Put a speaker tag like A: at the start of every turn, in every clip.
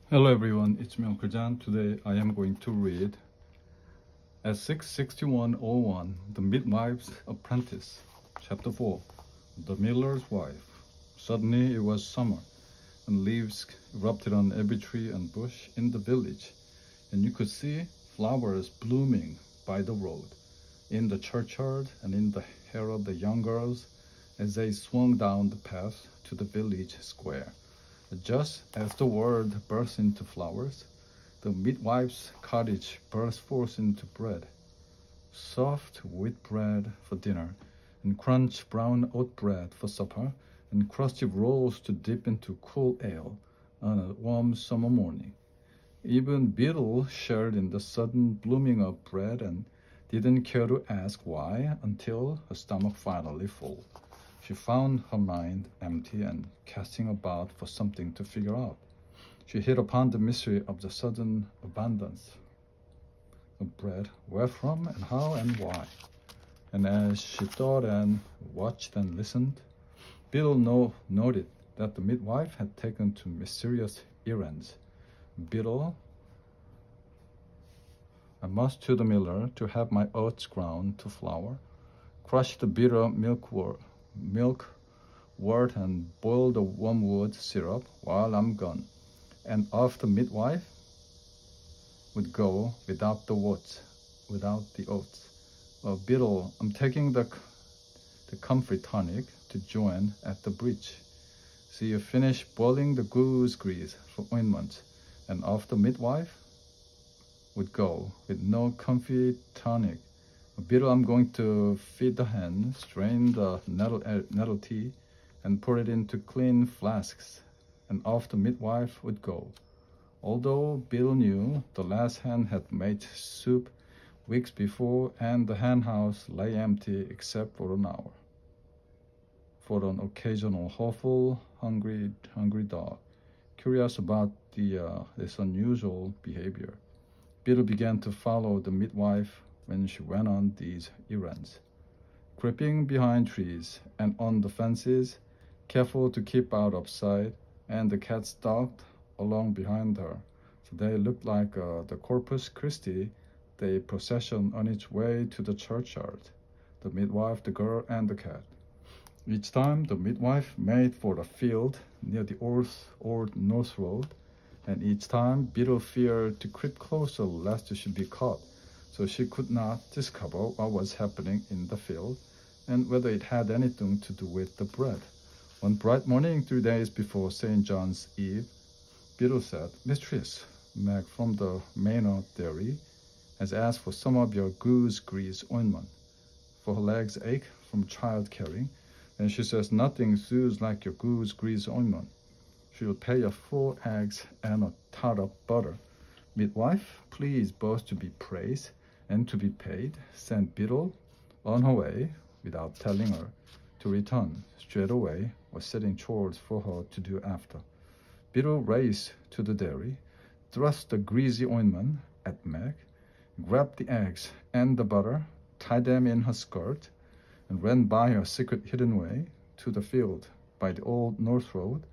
A: Hello everyone, it's me Uncle John. Today I am going to read at 66101 The Midwife's Apprentice, Chapter 4, The Miller's Wife. Suddenly it was summer, and leaves erupted on every tree and bush in the village, and you could see flowers blooming by the road, in the churchyard, and in the hair of the young girls as they swung down the path to the village square. Just as the world burst into flowers, the midwife's cottage burst forth into bread. Soft wheat bread for dinner, and crunched brown oat bread for supper, and crusty rolls to dip into cool ale on a warm summer morning. Even Beetle shared in the sudden blooming of bread and didn't care to ask why until her stomach finally full. She found her mind empty and casting about for something to figure out. She hit upon the mystery of the sudden abundance of bread, where from and how and why. And as she thought and watched and listened, Beetle noted that the midwife had taken to mysterious errands. Beetle, I must to the miller to have my oats ground to flour, crush the bitter milk wort and boil the wormwood syrup while I'm gone. And off the midwife would go without the oats. Beetle, I'm taking the comfrey tonic to join at the bridge. So you finish boiling the goose grease for ointment, and off the midwife would go with no comfrey tonic. Beetle, I'm going to feed the hen, strain the nettle tea, and pour it into clean flasks, and off the midwife would go. Although Beetle knew the last hen had made soup weeks before, and the hen house lay empty except for an hour, for an occasional hopeful, hungry dog, curious about this unusual behavior. Beetle began to follow the midwife when she went on these errands, creeping behind trees and on the fences, careful to keep out of sight, and the cat stalked along behind her. So they looked like the Corpus Christi Day procession on its way to the churchyard, the midwife, the girl, and the cat. Each time the midwife made for the field near the old North Road, and each time Beetle feared to creep closer lest she be caught, so she could not discover what was happening in the field and whether it had anything to do with the bread. One bright morning, 3 days before St. John's Eve, Beetle said, "Mistress, Meg from the Manor Dairy has asked for some of your goose grease ointment, for her legs ache from child carrying, and she says nothing soothes like your goose grease ointment. She'll pay you 4 eggs and a tot of butter. Midwife, please both to be praised and to be paid." Sent Beetle on her way without telling her to return. Straight away was setting chores for her to do after. Beetle raced to the dairy, thrust the greasy ointment at Meg, grabbed the eggs and the butter, tied them in her skirt, and ran by her secret hidden way to the field by the old North Road.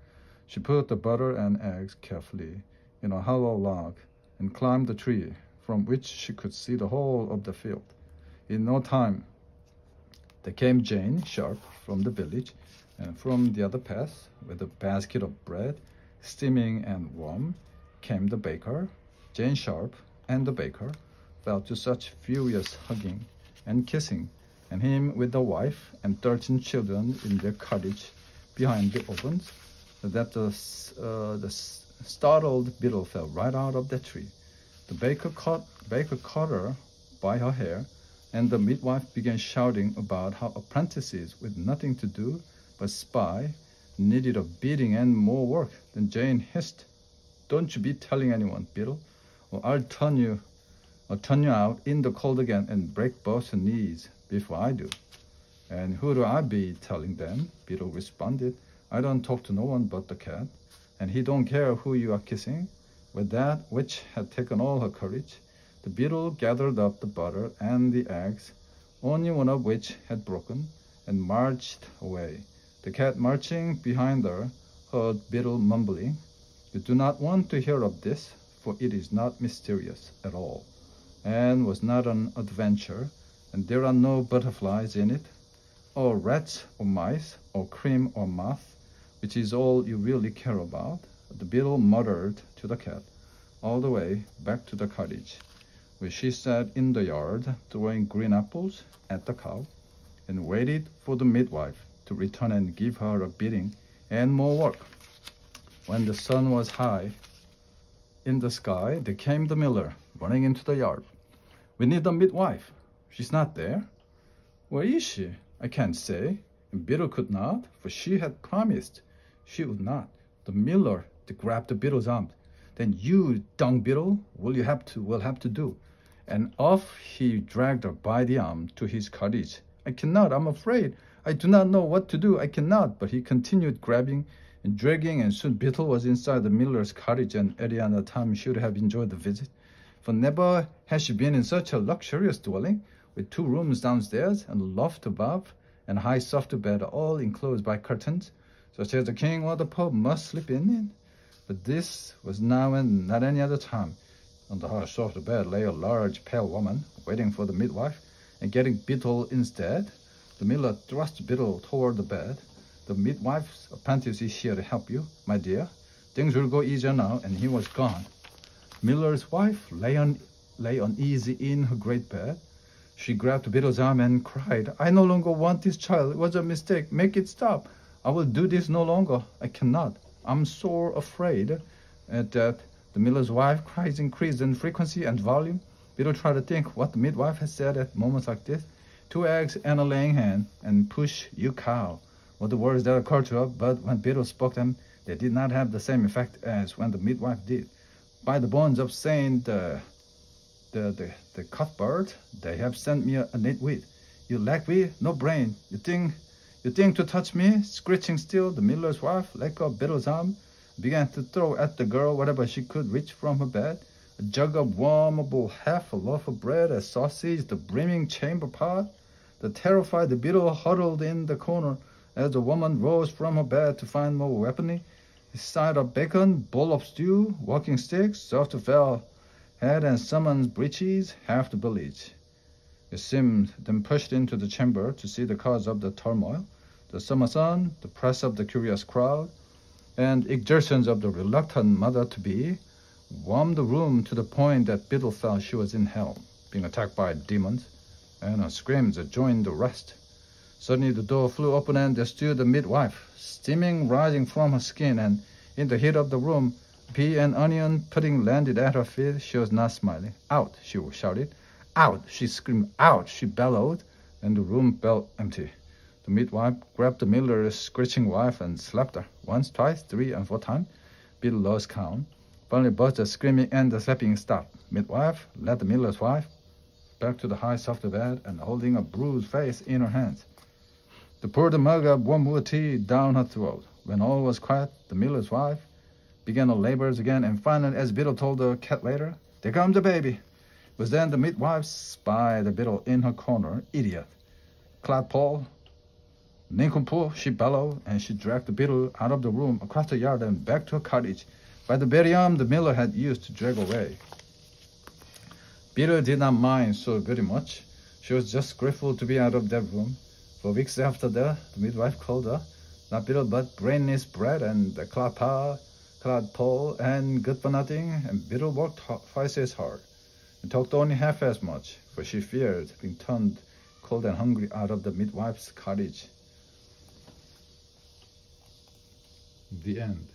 A: She put the butter and eggs carefully in a hollow log and climbed the tree from which she could see the whole of the field. In no time, there came Jane Sharp from the village, and from the other path, with a basket of bread, steaming and warm, came the baker. Jane Sharp and the baker fell to such furious hugging and kissing, and him with the wife and 13 children in their cottage behind the ovens, that the startled Beetle fell right out of the tree. The baker caught her by her hair, and the midwife began shouting about how apprentices with nothing to do but spy needed a beating and more work. Then Jane hissed, "Don't you be telling anyone, Beetle, or I'll turn you out in the cold again and break both your knees before I do." "And who do I be telling then?" Beetle responded. "I don't talk to no one but the cat, and he don't care who you are kissing." With that, which had taken all her courage, the Beetle gathered up the butter and the eggs, only one of which had broken, and marched away. The cat marching behind her heard Beetle mumbling, You do not want to hear of this, for it is not mysterious at all, and was not an adventure, and there are no butterflies in it, or rats or mice, or cream or moth, which is all you really care about. The beetle muttered to the cat all the way back to the cottage, where she sat in the yard throwing green apples at the cow, and waited for the midwife to return and give her a beating and more work. When the sun was high in the sky, there came the miller running into the yard. "We need the midwife. She's not there." "Where is she?" "I can't say." And Beetle could not, for she had promised she would not. The miller grabbed the beetle's arm. "Then you, dung beetle, will have to do." And off he dragged her by the arm to his cottage. "I cannot, I'm afraid. I do not know what to do. I cannot." But he continued grabbing and dragging, and soon Beetle was inside the miller's cottage, and Ariana Tam should have enjoyed the visit, for never had she been in such a luxurious dwelling, with 2 rooms downstairs and a loft above, and a high soft bed all enclosed by curtains, such as the king or the pope must sleep in. But this was now and not any other time. On the hard soft bed lay a large pale woman, waiting for the midwife, and getting Beetle instead. The miller thrust Beetle toward the bed. "The midwife's apprentice is here to help you, my dear. Things will go easier now," and he was gone. Miller's wife lay uneasy in her great bed. She grabbed Beetle's arm and cried, "I no longer want this child. It was a mistake. Make it stop. I will do this no longer. I cannot. I'm sore afraid." At that, the miller's wife's cries increased in frequency and volume. Beetle tried to think what the midwife had said at moments like this. "2 eggs and a laying hen, and push, you cow," were the words that occurred to her, but when Beetle spoke them, they did not have the same effect as when the midwife did. "By the bones of Saint the Cuthbert, they have sent me a nitwit. You lack wit, no brain. You think to touch me?" Screeching still, the miller's wife let go of Beetle's arm, began to throw at the girl whatever she could reach from her bed. A jug of warmable, half a loaf of bread, a sausage, the brimming chamber pot. The terrified Beetle huddled in the corner as the woman rose from her bed to find more weaponry. A side of bacon, bowl of stew, walking sticks, soft fell head and summons breeches, half the village. The Sims then pushed into the chamber to see the cause of the turmoil. The summer sun, the press of the curious crowd, and exertions of the reluctant mother-to-be warmed the room to the point that Beetle felt she was in hell, being attacked by demons, and her screams joined the rest. Suddenly the door flew open, and there stood the midwife, steaming rising from her skin, and in the heat of the room, pea and onion pudding landed at her feet. She was not smiling. "Out!" she shouted. "Out!" she screamed. "Out!" she bellowed, and the room felt empty. The midwife grabbed the miller's screeching wife and slapped her once, twice, 3 and 4 times. Beetle lost count. Finally, both the screaming and the slapping stopped. Midwife led the miller's wife back to the high soft bed, and holding a bruised face in her hands, they poured a mug of wormwood tea down her throat. When all was quiet, the miller's wife began her labors again, and finally, as Beetle told the cat later, "There comes the baby." It was then the midwife spied the Beetle in her corner. "Idiot! Clodpole! Nincompoop!" she bellowed, and she dragged the Beetle out of the room, across the yard, and back to her cottage, by the very arm the miller had used to drag away. Beetle did not mind so very much. She was just grateful to be out of that room. For weeks after that, the midwife called her, not Beetle, but brainless brat, and the clodpole, and good for nothing, and Beetle worked twice as hard, and talked only half as much, for she feared being turned cold and hungry out of the midwife's cottage. The end.